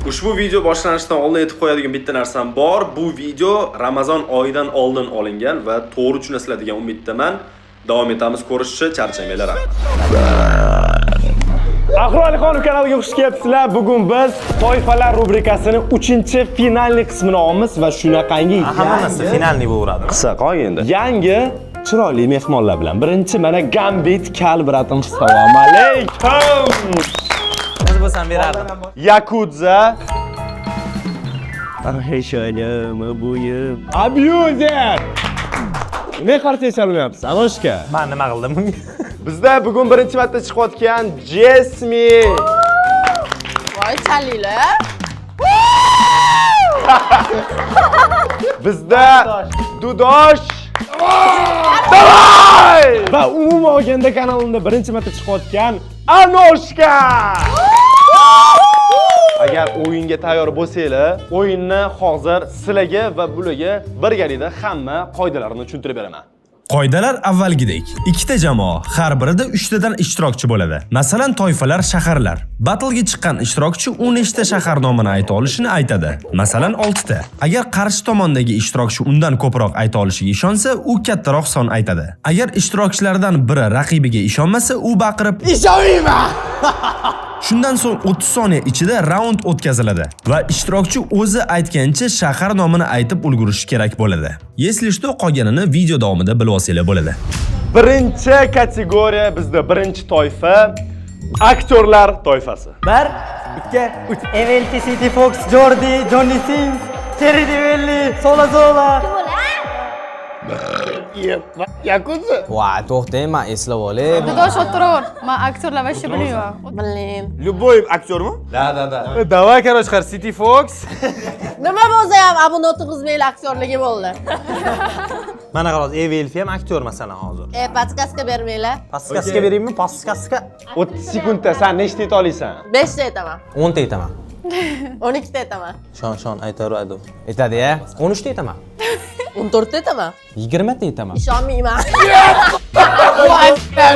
Ushbu video boshlanishidan oldin aytib qo'yadigan bitta narsam bor. Bu video Ramazon oyidan oldin olingan va to'g'ri tushunasizlar degan umiddaman. Davom etamiz ko'rishni, charchamanglar. Ahvol Alixonov kanaliga xush kelibsizlar. Bugun biz toifalar rubrikasining 3-finalli qismini olamiz va shunaqangi hammasi finalni bo'laveradi. qissa qolganda. Yangi chiroyli mehmonlar bilan. Birinchi mana Gambit Kalbratim. Assalomu alaykum. Biz bo'lsam berardim. Yakuza. Aheshonam buyum. Abuzer. Ne qarshi chalmayapsiz? Anoshka. Men nima qildim bunga? Bizda bugun birinchi marta chiqayotgan Jasmine. Voy chalinglar. Bizda Dudosh. Davay! Va umuman olganda kanalimda birinchi marta chiqayotgan Anoshka. Agar o'yinga tayyor bo'lsanglar, o'yinni hozir sizlarga va bularga birgalikda hamma qoidalarini tushuntirib beraman. Qoidalar avvalgidek. Ikkita jamoa, har birida 3 tadan ishtirokchi bo'ladi. Masalan, toifalar shaharlar. Battle'ga chiqqan ishtirokchi 10 ta shahar nomini ayta olishini aytadi. Masalan, 6 ta. Agar qarshi tomondagi ishtirokchi undan ko'proq ayta olishiga ishonsa, u kattaroq son aytadi. Agar ishtirokchilardan biri raqibiga ishonmasa, u baqirib "Ishonmayman!" Shundan so'ng 30 soniya ichida raund o'tkaziladi va ishtirokchi o'zi aytgancha shahar nomini aytib ulgurishi kerak bo'ladi. Если что, qolganini video davomida bilib olsanglar bo'ladi. Birinchi kategoriya bizda birinchi toifa aktyorlar toifasi. 1, 2, 3. Evelty, City Fox, Jordi, Johnny Sins, Terry Develli, Sola. Yakuza. Voy, to'xtang, men eslab olay. Dudosh o'tiraver. Men aktyorlar va bilmayman. Bilin. Любой aktyormi? Da. Давай, короче, City Fox. Nima bo'lsa ham abuni o'tqizmayli aktyorligi bo'ldi. Mana xolos Evelty ham aktyor masalan hozir. Podskaska bermanglar. Paskaska beraymi? Paskaska. 30 sekundda sen nechta ayta olasan? 5 ta aytaman. 10 ta aytaman. 12 ta aytaman. Shon aytaveradi. Aytadi-ya. 13 ta aytaman. 14 ta aytaman. 20 ta aytaman. Ishonmayman.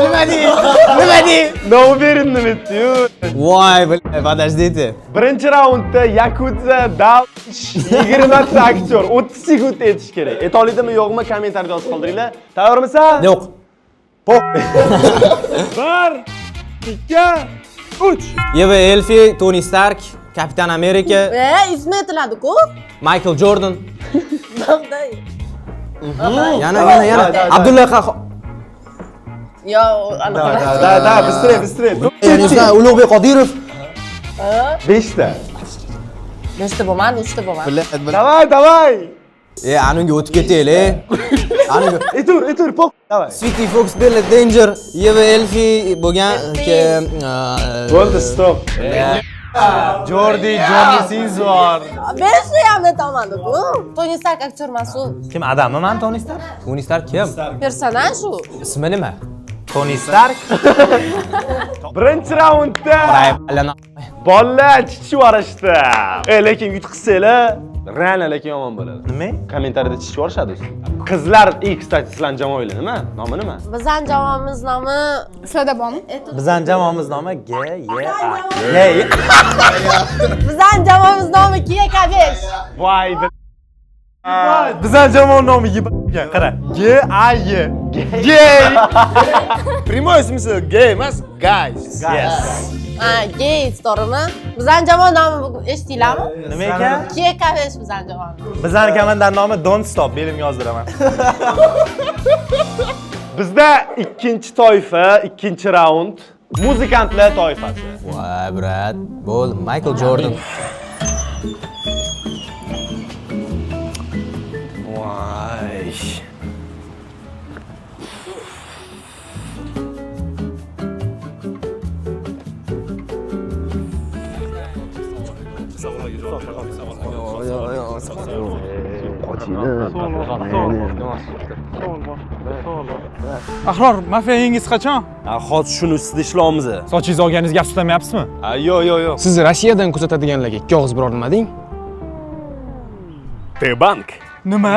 Nima deydi? Nima berindim aytdi-yu. Voy, подождите. Birinchi raundda Yakuza Davsh 20 ta aktyor 30 sekund aytish kerak. Ayta oladimi yo'qmi kommentariyada yozib qoldiringlar. Tayyormisan? Yo'q. 1 2 3. Eva Elfi, Tony Stark, Kapitan Amerika, Ismi aytiladi-ku. Michael Jordan. Bag'day. Yana. Abdulla Qahhor. Yo, Da, bыстрее. Ulug'bek Qodirov. 5 ta. 5 ta bo'lman, 3 ta bo'lman. Давай. Anunga o'tib ketaylik. Anunga Aytur, pok. Давай. City Fox, Bella Danger, Eva Elfi bo'lgan Bo'ldi, stop. Jordi, Johnny Sins bor. 5 ta ham aytaman-ku. Tony Stark aktyor emas-ku. Kim adammi men Tony Stark? Tony Stark kim? Personaj shu. Ismi nima? Tony Stark. Birinchi raundda bolalar chichvarishdi. Lekin yutqizsanglar, real lekin yomon bo'ladi. Nima? Kommentariyada chichvarishadi. Qizlar kстати, sizlarning jamoanglar nima? Nomi nima? Bizning jamoamiz nomi sizlarda bormi? Bizning jamoamiz nomi GYA. Bizning jamoamiz nomi KK5. Voy. Bizning jamoa nomi ekan, qara. GAY. Gay. Прямой смысл gay emas, guys. Yes. Gay to'g'rimi? Bizning jamoa nomi eshitdinglarmi? Nima ekan? KK5 bizning jamoamiz. Bizning komandar nomi Don't Stop, belimga yozdiraman. Bizda ikkinchi toifa, ikkinchi raund muzikantlar toifasi. Voy, brat. Bo'l, Michael Jordan. Voy. Ahror, mafiyangiz qachon? Hozir shuni ustida ishlaymiz. Sochingizni olganingizga afsuslamayapsizmi? Yo'q. Siz Rossiyadan kuzatadiganlarga ikki og'iz biror nima deng. T-Bank. Nima?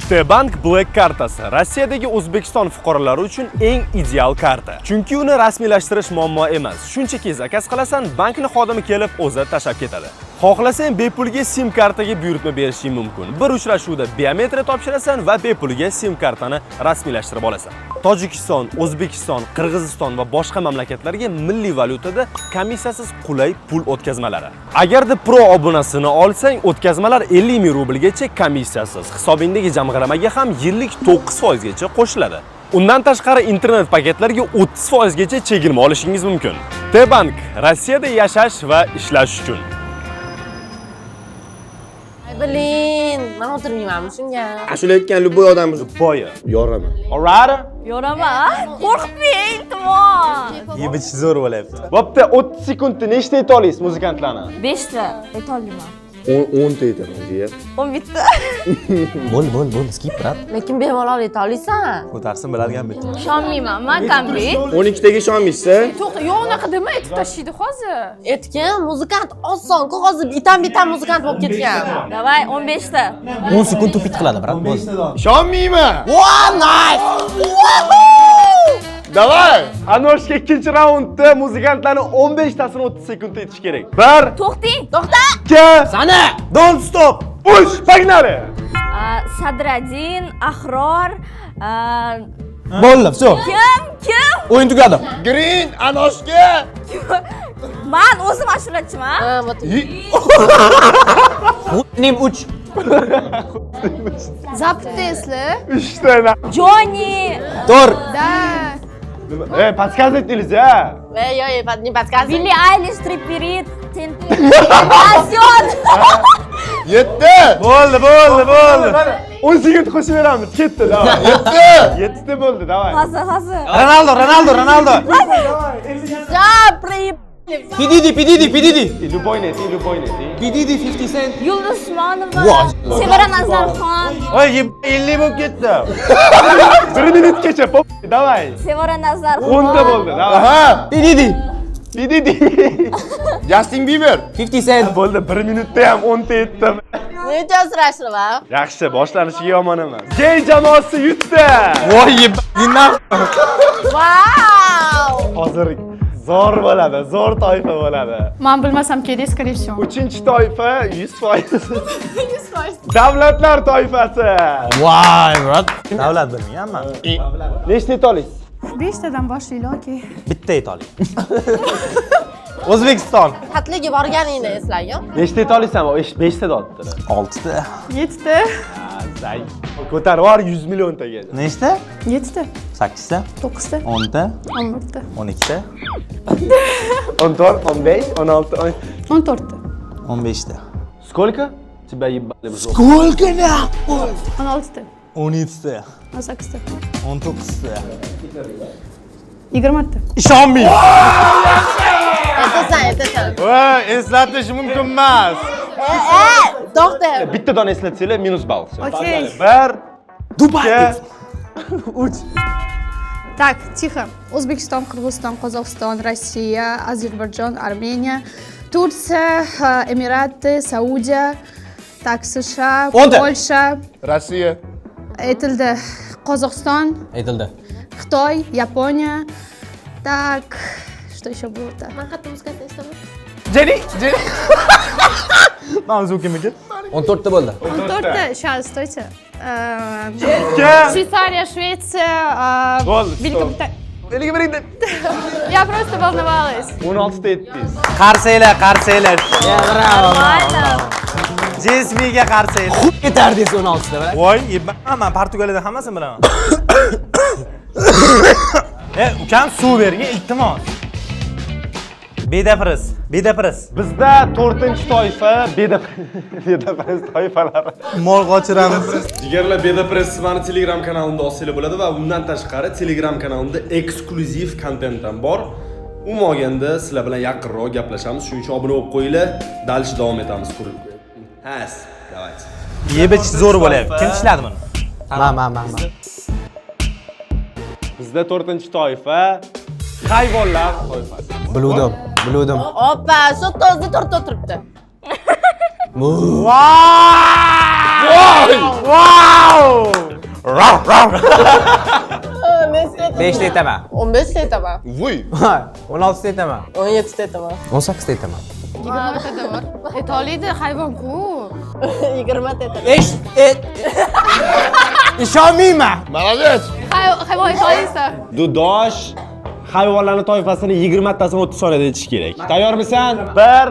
T-Bank Black kartasi Rossiyadagi O'zbekiston fuqarolari uchun eng ideal karta. Chunki uni rasmiylashtirish muammo emas. Shunchaki zakaz qilasan, bankning xodimi kelib o'zi tashab ketadi. Xohlasang bepulga SIM kartaga buyurtma berishing mumkin. Bir uchrashuvda biometriya topshirasan va bepulga SIM kartani rasmiylashtirib olasan. Tojikiston, O'zbekiston, Qirg'iziston va boshqa mamlakatlarga milliy valyutada komissiyasiz qulay pul o'tkazmalari. Agarda Pro obunasini olsang, o'tkazmalar 50 ming rublgacha komissiyasiz. Hisobingdagi jamg'armaga ham yillik 9% gacha qo'shiladi. Undan tashqari internet paketlariga 30% gacha chegirma olishingiz mumkin. T-Bank Rossiyada yashash va ishlash uchun. Bilin, men o'tirmaymanmi shunga. Ashula aytgan любой odam Boya. yoraman. Alright? Yo'raman. Qo'rqmang, iltimos. Yebish zo'r bo'lyapti. Bo'pti, 30 sekundda nechta ayta olasiz muzikantlarni? 5 ta aytolmayman. 10 ta aytaman, jiya. 11 ta. Bo'l, skip brat. Lekin bemalol ayta olasan. Ko'tarsin biladigan bit. Ishonmayman, men konfet. 12 taga ishonmaysiz? To'xta, yo'q unaqa dema, aytib tashlaydi hozir. Aytgan muzikant oson-ku hozir bitan muzikant bo'lib ketgan. Davay, 15 ta. 10 sekund tupit qiladi, brat. Ishonmayman. Davay! Anoshga ikkinchi raundda muzikantlarning 15 tasini 30 sekundda aytish kerak. 1, To'xting. To'xta! 2, Sana! Don't stop! 3, pagnali! Sadradin, Ahror, Bo'ldi, всё. kim? O'yin tugadi. Green Anoshga! Men o'zim ashulachiman. Ha, bo'pti. Nim 3. Zaptesli. 3 ta. Johnny. To'rt. Da. Podskaz aytdingiz ya. Yo'q, не подсказывай. Billie Eilish, Tripirit, Tension. 7. Bo'ldi. 10 sekund qo'shib beramiz. Ketdi, davay. 7 ta bo'ldi, davay. Hozir. Ronaldo. Ja, priy. Pididi. Любой net. Pididi 50 cent. Yulduz Usmonova, Sevara Nazarxon, Oy, 50 bo'lib ketdi. 1 minutgacha, davay. Sevara Nazarxon. 10 ta bo'ldi, davay. Pididi. Justin Bieber. 50 cent. Bo'ldi, 1 minutda ham 10 ta aytdim. Necha asrashlar va? Yaxshi, boshlanishiga yomon emas. Gay jamoasi yutdi. Voy, dinam. Vau! Hozir zo'r bo'ladi, zo'r toifa bo'ladi. Men bilmasam kerak, скорее всего. 3-toifa 100%. Davlatlar toifasi. Voy, brat. Davlat bilmayapman. Nechta ayta olasiz? 5 tadan boshlaylik, okey. Bitta ayta oling. O'zbekiston. Xatliga borganingni eslang-ku. Nechta ayta olasan? 5 ta olibdilar. 6 ta. 7 ta. Zay. Ko'tarib yubor 100 million taga. Nechta? 7 ta. 8 ta. 9 ta. 10 ta. 11 ta. 12 ta. 14, 15, 16, 14 ta. 15 ta. Сколько? Тебя ебали в жопу. Сколько нахуй? 16 ta. 17 ta. 18 ta. 19 ta. 20 ta. Ishonmayman. Aytasan. Voy, eslatish mumkin emas. To'xta. Bittadan eslatsanglar minus ball. Okey. 1, Dubai. 3. Так, тихо. O'zbekiston, Qirg'iziston, Qozog'iston, Rossiya, Ozarbayjon, Armeniya, Tursiya, Emiraty, Saudiya, так, США, Polsha, Rossiya. aytildi. Qozog'iston, Aytildi. Xitoy, Yaponiya. Так, что еще было-то? Men qayerda muzikant eshitaman? Jenny. Mana o'zimniki. 14 ta bo'ldi. 14 ta. Сейчас, стойте. Ikki. Швейцария, Швеция, Bo'ldi, Великобритания. Nega biringda? Я просто волновалась. 16 ta aytdingiz. Qarsaylar. Ya, bravo. Nima? Jesmiga qarsaylar. Xud ketardingiz 16 ta, brat. Voy, men Portugaliyada hammasini bilaman. Ukam suv bergin, iltimos. Bedapris. Bizda 4-toifa bedapres toifalari. Mol qochiramiz. Jigarlar, Beda Press mani Telegram kanalimda olsanglar bo'ladi va undan tashqari Telegram kanalimda eksklyuziv kontent ham bor. U olganda sizlar bilan yaqinroq gaplashamiz. Shuning uchun obuna bo'lib qo'yinglar. Dalish davom etamiz. Has, давайте. Yebish zo'r bo'lyapti. Kim ishladi buni? Men. Bizda 4-toifa hayvonlar toifasi. Biluvdim. Oppa, shu to'zni turibdi. Voy! Nechta aytaman? 5 ta aytaman. 15 ta aytaman. 16 ta aytaman. 17 ta aytaman. 18 ta aytaman. 20 ta bor. Aytoliydi hayvon-ku. 20 ta aytaman. Ishonmayman. Hayvon aytolaysan. Dudosh hayvonlarning toifasini 20 tasini 30 soniyada aytish kerak. Tayyormisan? 1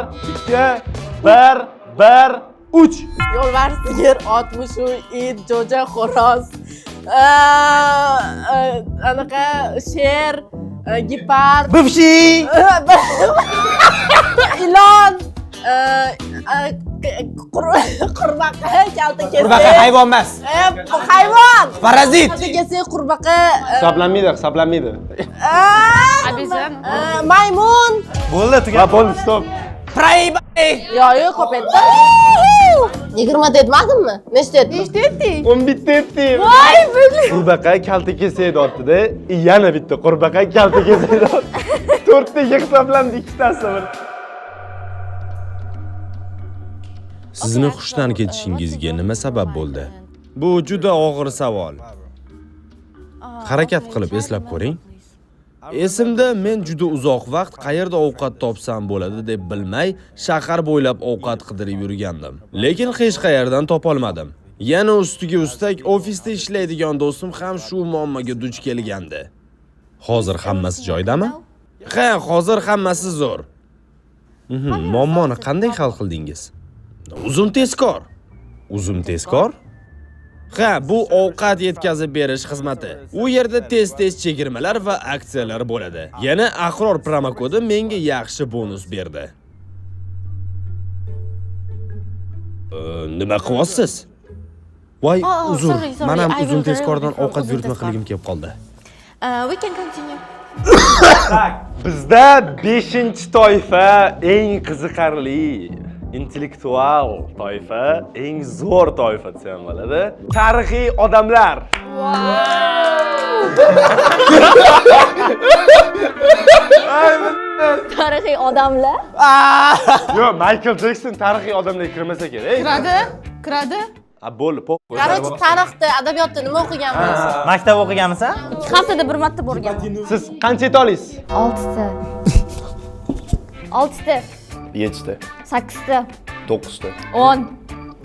2 1 1 3. Yo'lbars, sigir, ot, mushuq, it, jo'ja, xo'roz. Anaqa sher, gepard, Bivshi. ilon, qurbaqa, kalta kesak. Qurbaqa hayvon emas. Hayvon. Parazit. Kalta kesak, qurbaqa, Hisoblanmaydi. Обезьяна. maymun. Bo'ldi, tugab. Bo'ldi, stop. Yo'q, ko'p aytdi. 20 ta aytmadimmi? Nechta aytdim? Nechta aytding? 11 ta aytdim. Voy, bili. Qurbaqa kalta kesak otdi-da, yana bitta qurbaqa kalta kesak otdi. 4 taga hisoblandi, ikkitasi bir. Sizni hushdan ketishingizga nima sabab bo'ldi? Bu juda og'ir savol. Harakat qilib eslab ko'ring. Esimda men juda uzoq vaqt qayerda ovqat topsam bo'ladi deb bilmay, shahar bo'ylab ovqat qidirib yurgandim. Lekin hech qayerdan topolmadim. Yana ustiga ustak ofisda ishlaydigan do'stim ham shu muammoga duch kelgandi. Hozir hammasi joyidami? Ha, hozir hammasi zo'r. Muammoni qanday hal qildingiz? Uzun tezkor. Uzun tezkor? Ha, bu ovqat yetkazib berish xizmati. U yerda tez-tez chegirmalar va aksiyalar bo'ladi. Yana Ahror promokodi menga yaxshi bonus berdi. Nima qilyapsiz? Voy, uzr. Men ham uzun tezkordan ovqat buyurtma qilgim kelib qoldi. We can continue. Bizda 5-toifa eng qiziqarli, intellektual toifa, eng zo'r toifa desam bo'ladi. Tarixiy odamlar. Tarixiy odamlar. Yo'q, Michael Jackson tarixiy odamlarga kirmasa kerak. Kiradi. Bo'ldi, Короче, tarixda, adabiyotda nima o'qiganmiz? Maktab o'qiganmisan? 2 haftada bir marta borganman. Siz qancha ayta olasiz? 6 ta. 6 ta. 7 ta, 8 ta. 9 ta, 10.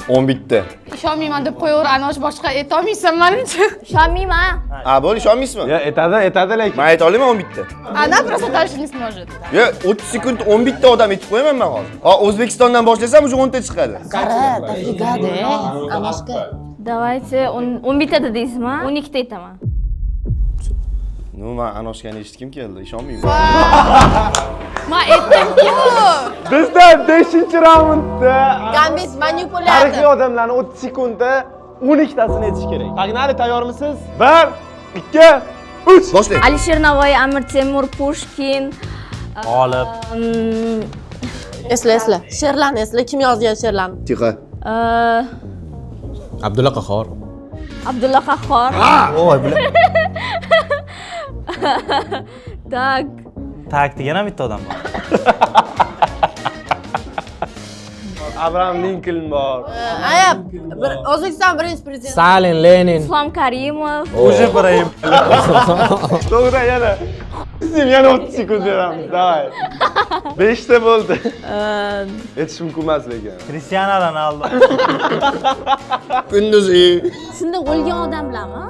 11 ta. Ishonmayman deb qo'yaver, anosh boshqa aytolmaysan menimcha. Ishonmayman. Bo'l, ishonmaysizmi? Ya, aytadi lekin. Men ayta olaman 11 ta. Она просто дальше не сможет. Yo, 30 sekund 11 ta odam aytib qo'yaman men hozir. O'zbekistondan boshlasam, уже 10 ta chiqadi. Qara, tafigada, anoshka. Давайте 11 ta deysizmi? 12 ta aytaman. Men anoshkani eshitgim keldi, ishonmayman. Men aytdim-ku. Bizda 5-raundda Gambit tarixiy manipulyator. odamlarni 30 sekundda 12 tasini aytish kerak. Pagnali, tayyormisiz? 1 2 3. Boshlang. Alisher Navoiy, Amir Temur, Pushkin. G'olib. Esla. She'rlarni esla. Kim yozgan she'rlarni? Tiqa. Abdulla Qahhor. Abdulla Qahhor. Voy, bular. Tak. Tak degan ham bitta odam bor. Abraham Lincoln bor. Ayab, O'zbekiston birinchi prezidenti. Stalin, Lenin. Islom Karimov. Уже Ibrahim. To'g'ri, yana. Sen yana 30 sekund beramiz. Davay. 5 ta bo'ldi. Aytish mumkin emas lekin. Cristiano Ronaldo. Kunduzi. Shunda o'lgan odamlarmi?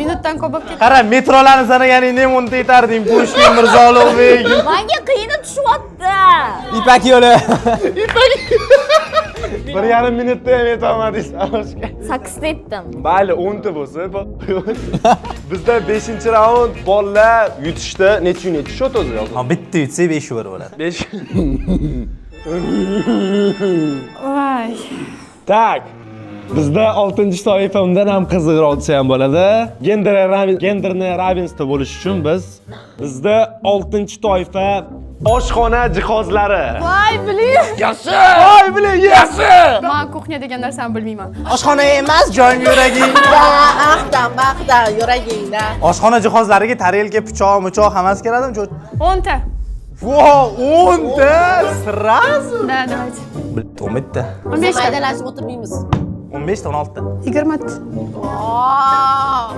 Minutdan ko'p bo'lib ketdi. Qara, metrolarni sanaganingda ham 10 ta aytarding. Pushkin, Mirzo Ulug'bek. Menga qiyin tushyapti. Ipak yo'li. 1,5 minutda ham aytolmadingiz. 8 ta aytdim. Mayli, 10 ta bo'lsa. Bizda 5-raund bolalar yutishda necha shot o'zi yo'q? Ha, bitta yutsa 5 o'ver bo'ladi. 5. Voy. Tak. Bizda 6-toifa undan ham qiziqroq desa ham bo'ladi. Genderni ravенство bo'lish uchun bizda 6-toifa oshxona jihozlari. Voy, bili. Voy, bili, yaxshi. Men kuxnya degan narsani bilmayman. Oshxona emas, jon yuraging. Baxtdan, yuragingda. Oshxona jihozlariga tarelka, pichoq, hammasi kiradimi? 10 ta. Wow, 10 ta sразу. Да, давайте. 10 ta. 15 maydalashib o'tirmaymiz. 15 ta, 16 ta. 20 ta.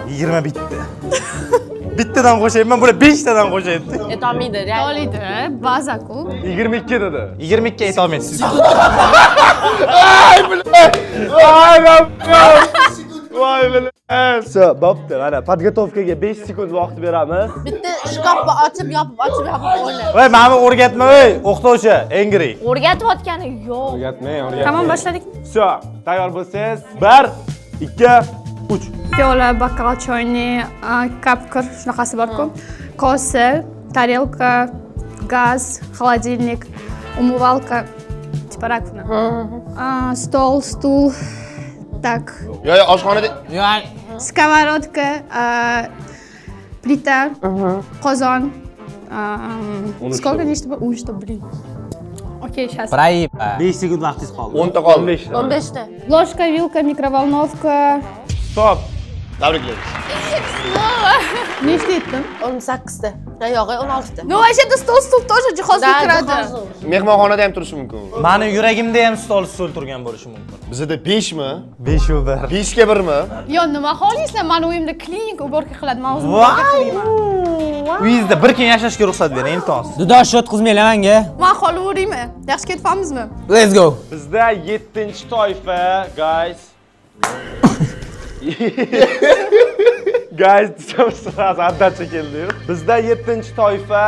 20 bitta. Bittadan qo'shayman, bular 5 tadan qo'shayapti. Etolmaydi, real. Oliydi, bazaku. 22 dedi. 22 ayta olmaysiz. Voy bilan. So, bo'pti. Mana podgotovkaga 5 sekund vaqt beramiz. Bitta shkafni ochib, yopib o'yna. Voy, meni o'rgatma, voy, o'qituvchi, Engri. O'rgatayotgani yo'q. O'rgatmang, Tamam, boshladik. So, tayyor bo'lsangiz, 1, 2, 3. Piyola, bokal, choyni, kapkir, shunaqasi bor-ku. Kosa, tarelka, gaz, холодильник, умывалка, типа раковина. Стол, стул. Так. Yo, oshxonada Сковородка, плита, qozon. Сколько нечто было? Ой, что, блин. Окей, сейчас. 5 sekund vaqtingiz qoldi. 10 ta qoldi. 15 ta. Ложка, вилка, микроволновка. Stop. Tabriklaymiz. Nechta aytdim? 18 ta. Yog'i 16 ta. Ну, вообще-то стол тоже jihozga kiradi. Mehmonxonada ham turishi mumkin. Meni yuragimda ham stol stul turgan bo'lishi mumkin. Bizda 5 mi? 5 u 1. 5 ga 1 mi? Yo, nima xohlaysizlar? Meni uyimda klinik уборка qiladi. Men o'zim уборка qilaman. Uyingizda bir kun yashashga ruxsat bering, iltimos. Dudosh o'tkazmanglar menga. Men qolaveraymi? Yaxshi ketibamizmi? Let's go. Bizda 7-toifa, guys. Guys, sразу отдача keldi. Bizda 7-toifa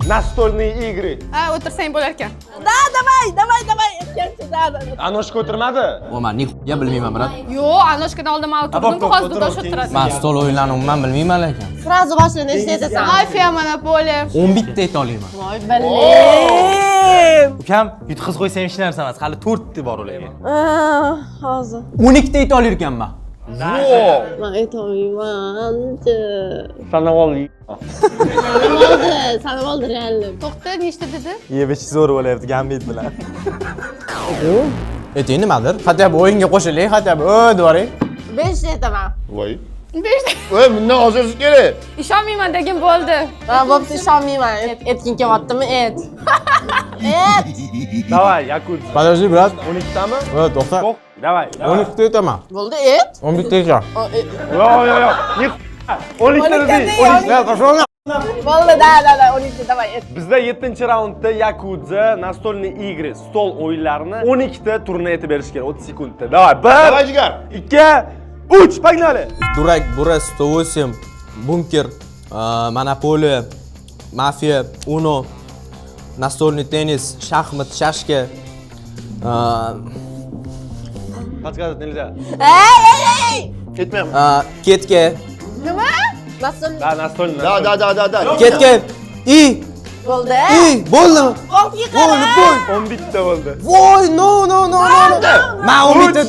настольные игры. O'tirsang bo'lar ekan. Da, давай. Aytgancha, da. Anoshka o'tirmadi? Men nixuya bilmayman, brat. Yo, anoshkani oldin men o'tirdim, hozir Dudosh o'tiradi. Men stol o'yinlarini umuman bilmayman lekin. Sразу boshla, nechta aytasan? Mafiya, monopoliya. 11 ta ayta olaman. Voy, bilim. Ukam, yutqiz qo'ysam hech narsa emas. Hali 4 ta bor ularga. Hozir. 12 ta ayta olar ekanman. Men aytolmayman. Sanab olding. Sanab oldi, realni. To'xta, nechta dedi? Yebish zo'r bo'lyapti Gambit bilan. Ayting nimadir? Hatto o'yinga qo'shiling, hatto o'dvoring. 5 ta aytaman. Voy. 5 ta. Voy, bundan hozirsi kerak. Ishonmayman degan bo'ldi. Ha, bo'pti, ishonmayman. Aytging kelyaptimi? Ayt. Давай, Yakut. Подожди, брат. 12 tami? To'xta. Давай. 12 ta aytaman. Bo'ldi, ayt. 11 ta aytaman. Yo'q. 12 ta dedi. 12. Ya, пошёл на. Bo'ldi, da, 12 давай, ayt. Bizda 7-raundda Yakudza настольные игры, stol o'yinlarini 12 ta turini aytib berish kerak 30 sekundda. Давай, 1, Давай, jigar. 2, 3, погнали. Дурак, Бура, 108, Бункер, Монополия, Мафия, Uno, настольный теннис, шахмат, шашка. Подсказывать нельзя. Ey! Ketmayapman. Ketga, Nima? Nasıl? Да, настольный. Da. ketga. I, Bo'ldi. bo'ldimi? Qo'lga qara. 11 ta bo'ldi. Voy, no. Men 11 ta.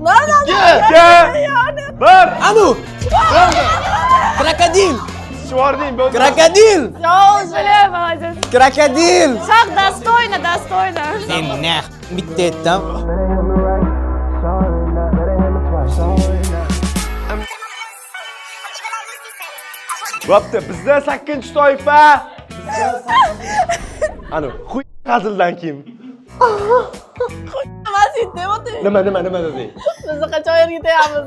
Mana. 1. Anu. Krokodil. Shvording bo'ldi. Krokodil. Yo, o'zim молодец. Krokodil. Shaq, достойно. Sen naq bitta aytdim. Bo'pti, bizda 8-toifa. Anu, xuy hazildan kim? Masit demadi. Nima dedi? Biz qachon yerga tegamiz?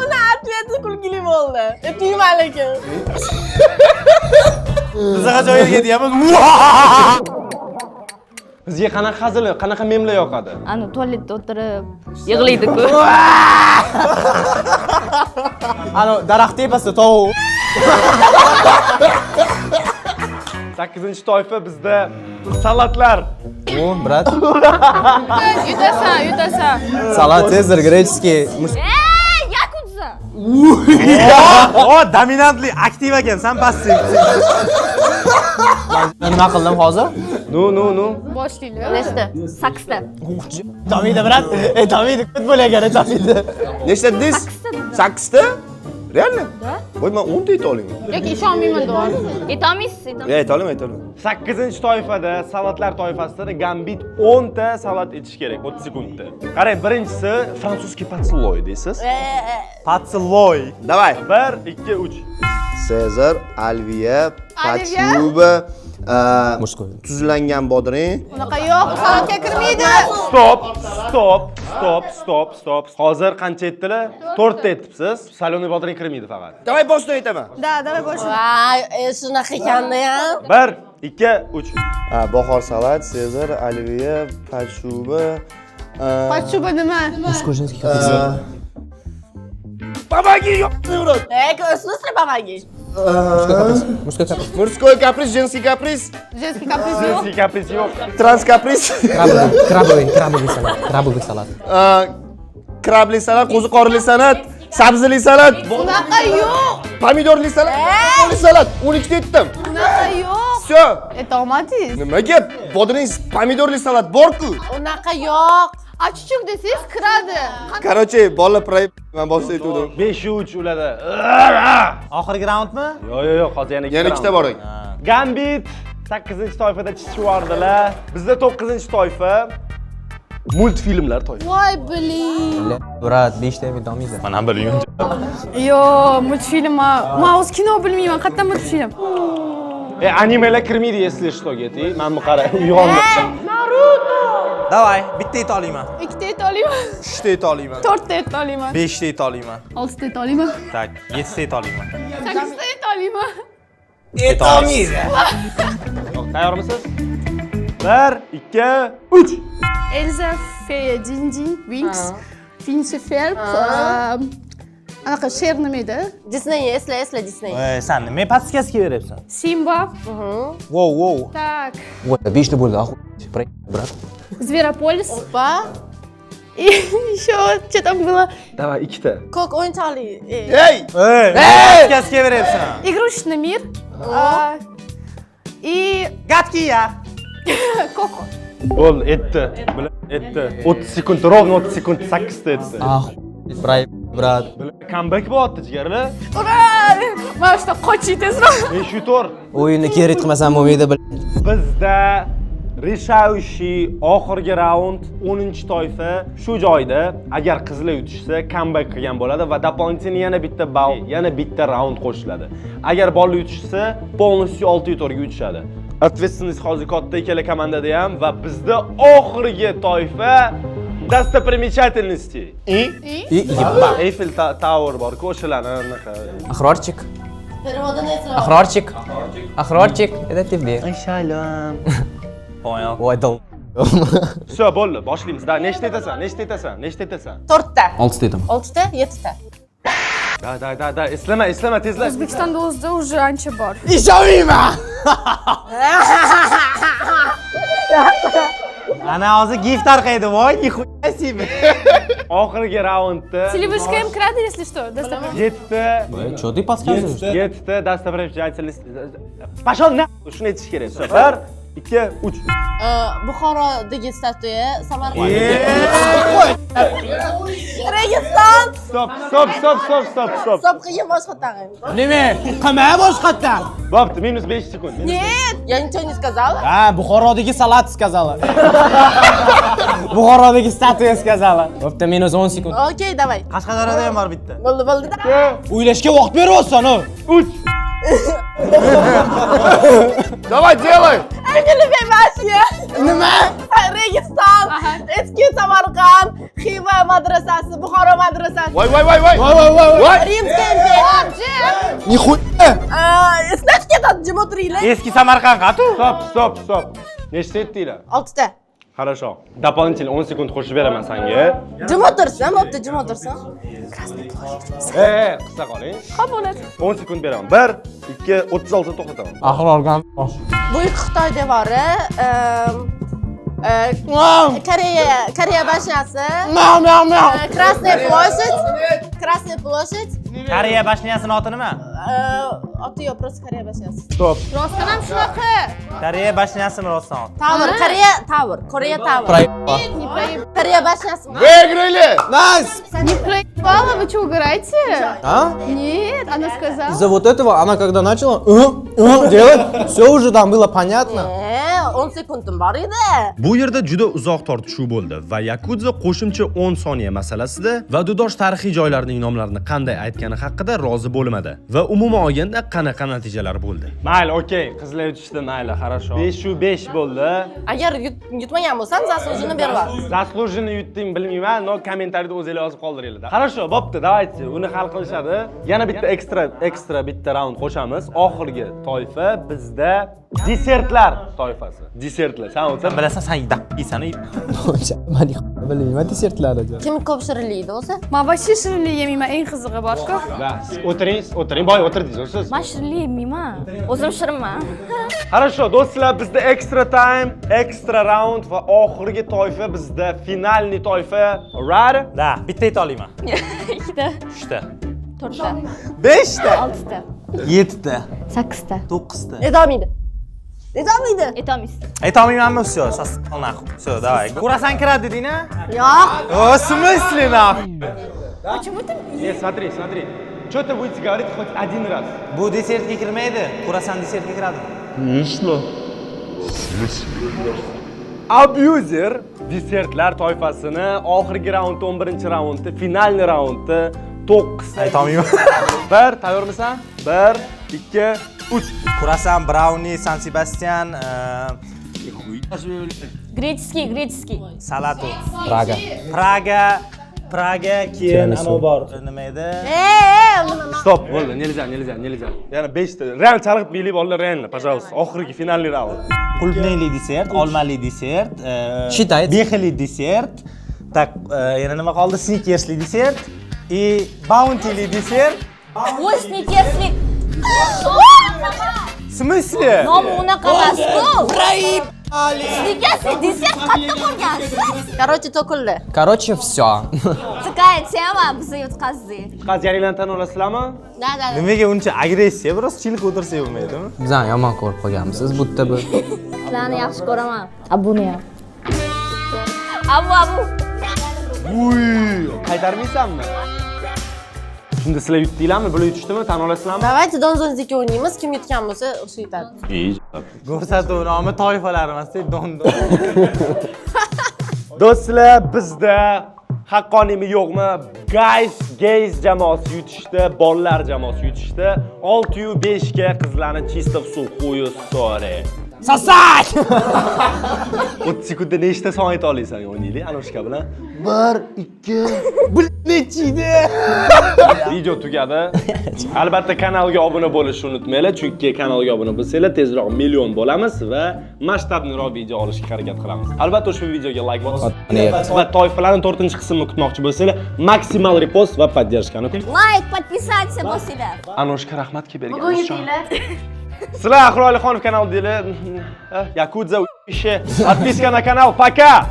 Uni atletni kulgili bo'ldi. Tuyman lekin. Bizga qachon yerga deyapmiz. Bizga qanaqa hazil, qanaqa memlar yoqadi? Ani tualetda o'tirib yig'laydi-ku. Anu daraxt tepasida tovuq. 8-toifa bizda salatlar. O, brat. Yutasan. Salat Cezar grechskiy. Yakudza. O, dominantli, aktiv ekansan, passiv. Nima qildim hozir? No. Boshlaylik. Nechta? 8 ta. Tomiydi, brat. Tomiydi, kut bo'lagan, tomiydi. Nechta dedingiz? 8 ta? Realni? Voy, men 10 ta ayta olaman. Yoki ishonmayman deyapman. Aytolmaysiz. Ayta olaman. 8-toifada salatlar toifasida Gambit 10 ta salat etish kerak 30 sekundda. Qarang, birinchisi frantsuzskiy patsilloy deysiz. Patsilloy. Давай. 1, 2, 3. Sezar, Alviya, Alviya. Pachuba, tuzlangan bodring. Unaqa yo'q, salatga kirmaydi. Stop. Hozir qancha aytdilar? 4 ta aytibsiz. Saloniy bodring kirmaydi faqat. Davay boshdan aytaman. Da, давай больше. Voy, shunaqa ekanda ham. 1, 2, 3. Bahor salat, Sezar, Alviya, Pachuba. Pachuba nima? Babagi yo'q. В смысле помоги? Мужской каприз, женский каприz, Женский каприз yo'q. Kapris yo'q. trans каприz. Krabовый салат. Krabli salat, qo'zi qorli salat, sabzili salat, Unaqa yo'q. pomidorli salat, pomidorli salat. 12 ta aytdim. Unaqa yo'q. Всё. Это olmadingiz. Nimaga bodring pomidorli salat bor-ku? Unaqa yo'q. A chuchuk desangiz kiradi. Короче, bola proyekt men boshda aytdim. 5-3 uladi. Oxirgi raundmi? Yo'q, hozir yana Yana ikkita bor ekan. Gambit 8-toifada chiqishyordilar. Bizda 9-toifa multfilmlar toifa. Voy blin. Brat, 5 ta bilmaydi. Mana ham bilmayman. Yo, multfilm. Men o'z kino bilmayman. Qayerdan multfilm? Animelar kirmaydi, если что, geti. Men bu qara uyg'ondim. Davay, bitta ayta olmayman. 2 ta ayta olmayman. 3 ta ayta olmayman. 4 ta ayta olmayman. 5 ta ayta olmayman. 6 ta ayta olmayman. Tak, 7 ta ayta olmayman. 8 ta ayta olmayman. Ayta olmaysiz. Tayyormisiz? 1, 2, 3. Elsa fait Dindin Winx. Finche Ferb. Anaqa she'r nima edi? Disney, esla Disney. Sen nima podskazga beryapsan? Simba. Wow. Так. Вот, 5 ta bo'ldi, brat. Zveropolis. Oppa. И еще что там было? Давай, 2 ta. Ko'k o'yinchoqli. Hey! Podskazga beryapsan. Игрушечный мир. И Gadki ya. Коко. Bo'ldi, aytdi. Aytdi. 30 sekund, ровно 30 sekund 8 ta aytdi. Brat. Comeback bo'lyapti jigarlar. Ура! Mana shu qochiy tezroq. Men shu to'r. O'yinni kerak qilmasam bo'lmaydi. Bizda решающий oxirgi raund 10-toifa shu joyda agar qizlar yutishsa comeback qilgan bo'ladi va дополнительно yana bitta ball, yana bitta raund qo'shiladi. Agar bollar yutishsa, полностью 6 to'rga yutishadi. Ответственность hozir katta ikkala komandada ham va bizda oxirgi toifa достопримечательности. Eiffel Tower bor-ku, o'shalarni anaqa. Ahrorchik. Переводini aytsa. Ahrorchik. Это тебе. Shalom. Poyol. Voy dal. Всё, bo'ldi, boshlaymiz. Da, nechta aytasan? 4 ta. 6 ta aytaman. 6 ta, 7 ta. Da, eslama, tezlar. O'zbekistonda o'zida уже ancha bor. Ishonmayman. Ana hozir gift tarqaydi, voy, nixuya себе. Oxirgi raundda Телевышка им kiradi, если что. 7 ta. Что ты подсказываешь? 7 ta достопримечательность. Pashol, shuni aytish kerak. 1, 2, 3. Buxorodagi statuya, Samarqand. Registon. Stop. Sobqiga boshqatdan. Nima? Qamay boshqatdan. Bo'pti, minus 5 sekund. Нет, я ничего не сказала. Ha, Buxorodagi salat сказала. Buxorodagi statuya сказала. Bo'pti, minus 10 sekund. Okey, давай. Qashqadaryoda ham bor bitta. Bo'ldi. O'ylashga vaqt beryapsan, o. 3. Давай, делай! Я люблю Россию. Nima? Registon, eski Samarqand, Xiva madrasasi, Buxoro madrasasi. Voy! Римская империя. Nixuya! Eslab ketadi, jim o'tiringlar. Eski Samarqand qatu? Stop. Nechta aytdinglar? 6 ta. Хорошо. Дополнительно 10 sekund qo'shib beraman senga. Jim o'tirsin, bo'pti, jim o'tirsin. Qissa qoling. Ha bo'ladi. 10 sekund beraman. 1, 2, 36 to'xtataman. Ahrorgan. Buyuk Xitoy devori, Koreya bashnasi, Krasная площадь. Koreya bashniyasining oti nima? Oti yo'q, просто Koreya bashnasi. Stop. Rostdan ham shunaqa. Koreya bashniyasini rostdan ot. Tower, Koreya Tower. Koreya bashnasi. Выиграли! Не проебала, вы что, угораете? А? Нет, она сказала. Из-за вот этого она когда начала делать, все уже там было понятно. 10 sekundim bor edi. Bu yerda juda uzoq tortishuv bo'ldi va Yakudza qo'shimcha 10 soniya masalasida va dudosh tarixiy joylarning nomlarini qanday aytgani haqida rozi bo'lmadi va umuman olganda qanaqa natijalar bo'ldi. Mayli, okey, qizlar yutishdi, mayli, хорошо. 5/5 bo'ldi. Agar yutmagan bo'lsam, zaslujini berib ol. Zaslujini yutding bilmayman, no kommentariyada o'zinglar yozib qoldiringlar. Хорошо, bo'pti, давайте, uni hal qilishadi. Yana bitta ekstra bitta raund qo'shamiz. Oxirgi toifa bizda desertlar toifasi. Desertlar. Sen o'tsa Bilasan, sen daqqisan. Bilmayman desertlarni. Kim ko'p shirinlikni o'zi? Men вообще shirinlik yemayman, eng qizig'i bor-ku. o'tiring, boy o'tirdingiz siz. Men shirinlik yemayman. O'zim shirinman. Хорошо, do'stlar, bizda extra time, extra round va oxirgi toifa bizda finalniy toifa. Right? Da, bitta ayta olaman. 2ta, 3ta, 4ta, 5ta, 6ta, 7ta, 8ta. 9ta. Edamaydi. Edamaydi. Aytamiz. Ayta olmaymanmi? Всё, nахуй. Всё, давай. Kurasan kiradi deding-a? Yo'q. В смысле нахуй? Почему ты? Нет, смотри. Что ты будете говорить хоть один раз? Bu desertga kirmaydi. Kurasan desertga kiradi. Abuser desertlar toifasini oxirgi raund 11-raundi, finalniy raundi 9 Ayta olmayman. 1, tayyormisan? 1, 2, 3. Kurasan, brownie, San Sebastian, Греческий. salatu. Praga. Praga, keyin ana bor. Nima edi? Stop, bo'ldi, nельзя. Yana 5 ta. Real chalg'ib biylik bolalar, real, пожалуйста. Oxirgi finalniy raund. Qulupnayli desert, olmali desert, Считай. bexili desert, tak, yana nima qoldi? Snickersli desert, и bountyli desert. Ой, сникерсlik. В смысле? Nomi unaqa emas-ku. Snikers desert qayerda ko'rgansiz? Короче, to'kildi. Короче, все. Такая tema bizni yutqazdi. Qaziyanglarni tan olasizlarmi? Da. Nimaga uncha agressiya? Biroz chilik o'tirsak bo'lmaydimi? Bizani yomon ko'rib qolganmisiz bu yerda bu. Sizlarni yaxshi ko'raman. Abuni ham. Abu. Qaytarmaysanmi? Shunda sizlar yutdinglarmi? Bular yutishdimi? Tan olasizlarmi? Давайте donzonzika o'ynaymiz. Kim yutgan bo'lsa, o'sha yutadi. Ko'rsatuv nomi toifalar emas-ku, don. Do'stlar, bizda haqqoniymi yo'qmi? Gays jamoasi yutishdi, bolalar jamoasi yutishdi. 6-5 ga qizlarni чисто в сухую ссори. Sasak! 30 sekundda nechta son ayta olasan o'ynaylik Anushka bilan? 1, 2. Nechida? Video tugadi. Albatta kanalga obuna bo'lishni unutmanglar, chunki kanalga obuna bo'lsanglar tezroq million bo'lamiz va masshtabniroq video olishga harakat qilamiz. Albatta ushbu videoga like bosing va toifalarning 4-qismini kutmoqchi bo'lsanglar, maksimal repost va поддержкani kuting. Like, подписаться bo'lsanglar. Anushka rahmat kelib berganingiz. Sizlar Ahroilixonov kanalidagi Yakudza ishi, подписка на канал. Пока!